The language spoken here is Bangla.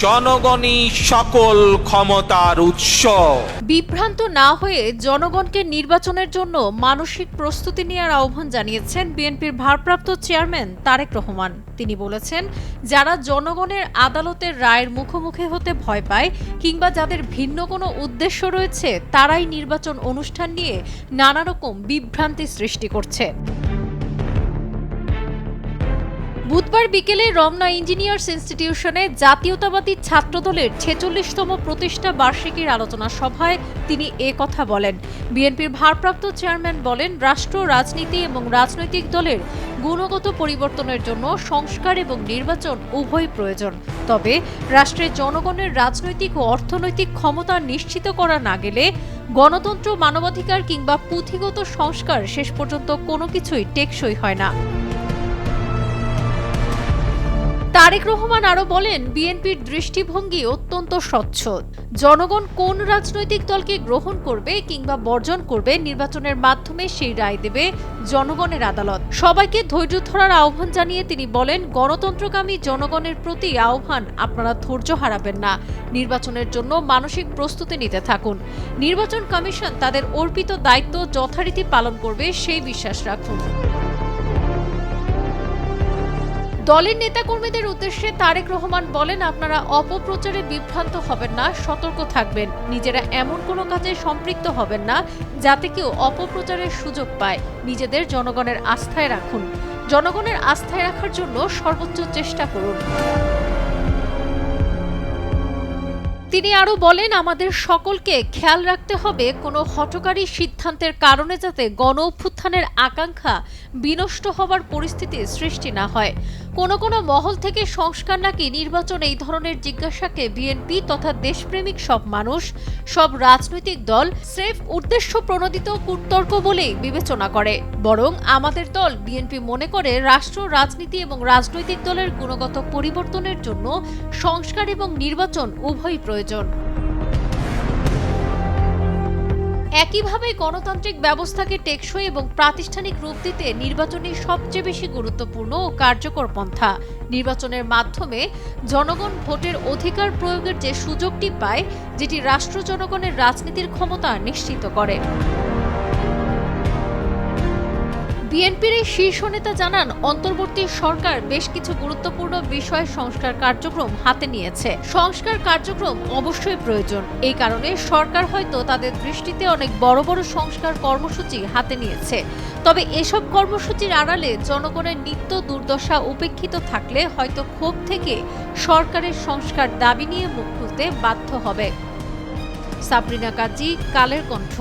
জনগণই সকল ক্ষমতার উৎস। বিভ্রান্ত না হয়ে জনগণকে নির্বাচনের জন্য মানসিক প্রস্তুতি নেওয়ার আহ্বান জানিয়েছেন বিএনপির ভারপ্রাপ্ত চেয়ারম্যান তারেক রহমান। তিনি বলেছেন, যারা জনগণের আদালতের রায়ের মুখোমুখি হতে ভয় পায় কিংবা যাদের ভিন্ন কোনো উদ্দেশ্য রয়েছে, তারাই নির্বাচন অনুষ্ঠান নিয়ে নানা রকম বিভ্রান্তি সৃষ্টি করছে। বুধবার বিকেলে রমনা ইঞ্জিনিয়ার্স ইনস্টিটিউশনে জাতীয়তাবাদী ছাত্রদলের ৪৬তম প্রতিষ্ঠা বার্ষিকীর আলোচনা সভায় তিনি কথা বলেন। বিএনপির ভারপ্রাপ্ত চেয়ারম্যান বলেন, রাষ্ট্র, রাজনীতি এবং রাজনৈতিক দলের গুণগত পরিবর্তনের জন্য সংস্কার এবং নির্বাচন উভয়ই প্রয়োজন। তবে রাষ্ট্রের জনগণের রাজনৈতিক ও অর্থনৈতিক ক্ষমতা নিশ্চিত করা না গেলে গণতন্ত্র, মানবাধিকার কিংবা পুঁথিগত সংস্কার শেষ পর্যন্ত কোনো কিছুই টেকসই হয় না। তারেক রহমান আরো বলেন, বিএনপির দৃষ্টিভঙ্গি অত্যন্ত স্বচ্ছ। জনগণ কোন রাজনৈতিক দলকে গ্রহণ করবে কিংবা বর্জন করবে, নির্বাচনের মাধ্যমে সেই রায় দেবে জনগণের আদালত। সবাইকে ধৈর্য ধরার আহ্বান জানিয়ে তিনি বলেন, গণতন্ত্রকামী জনগণের প্রতি আহ্বান, আপনারা ধৈর্য হারাবেন না। নির্বাচনের জন্য মানসিক প্রস্তুতি নিতে থাকুন। নির্বাচন কমিশন তাদের অর্পিত দায়িত্ব যথারীতি পালন করবে, সেই বিশ্বাস রাখুন। দলের নেতাকর্মীদের উদ্দেশ্যে তারেক রহমান বলেন, আপনারা অপপ্রচারে বিভ্রান্ত হবেন না, সতর্ক থাকবেন। নিজেরা এমন কোনো কাজে সম্পৃক্ত হবেন না যাতে কেউ অপপ্রচারের সুযোগ পায়। নিজেদের জনগণের আস্থায় রাখুন। জনগণের আস্থায় রাখার জন্য সর্বোচ্চ চেষ্টা করুন। তিনি আরো বলেন, আমাদের সকলকে খেয়াল রাখতে হবে কোনো হঠকারী সিদ্ধান্তের কারণে যাতে গণ অভ্যুত্থানের আকাঙ্ক্ষা বিনষ্ট হবার পরিস্থিতি সৃষ্টি না হয়। কোনো মহল থেকে সংস্কার নাকি নির্বাচন, এই ধরনের জিজ্ঞাসাকে বিএনপি তথা দেশপ্রেমিক সব মানুষ, সব রাজনৈতিক দল স্রেফ উদ্দেশ্য প্রণোদিত কুটতর্ক বলেই বিবেচনা করে। বরং আমাদের দল বিএনপি মনে করে, রাষ্ট্র, রাজনীতি এবং রাজনৈতিক দলের গুণগত পরিবর্তনের জন্য সংস্কার এবং নির্বাচন উভয়ই প্রয়োজন। একইভাবে গণতান্ত্রিক ব্যবস্থাকে টেকসই এবং প্রাতিষ্ঠানিক রূপ দিতে নির্বাচনই সবচেয়ে বেশি গুরুত্বপূর্ণ ও কার্যকর পন্থা। নির্বাচনের মাধ্যমে জনগণ ভোটের অধিকার প্রয়োগের যে সুযোগটি পায়, যেটি রাষ্ট্র জনগণের রাজনীতির ক্ষমতা নিশ্চিত করে। বিএনপির এই শীর্ষ নেতা জানান, অন্তর্বর্তী সরকার বেশ কিছু গুরুত্বপূর্ণ বিষয় সংস্কার কার্যক্রম হাতে নিয়েছে। সংস্কার কার্যক্রম অবশ্যই প্রয়োজন। এই কারণে সরকার হয়তো তাদের দৃষ্টিতে অনেক বড় বড় সংস্কার কর্মসূচি হাতে নিয়েছে। তবে এসব কর্মসূচির আড়ালে জনগণের নিত্য দুর্দশা উপেক্ষিত থাকলে হয়তো ক্ষোভ থেকে সরকারের সংস্কার দাবি নিয়ে মুখ খুলতে বাধ্য হবে। সাবরিনা কাজী, কালের কণ্ঠ।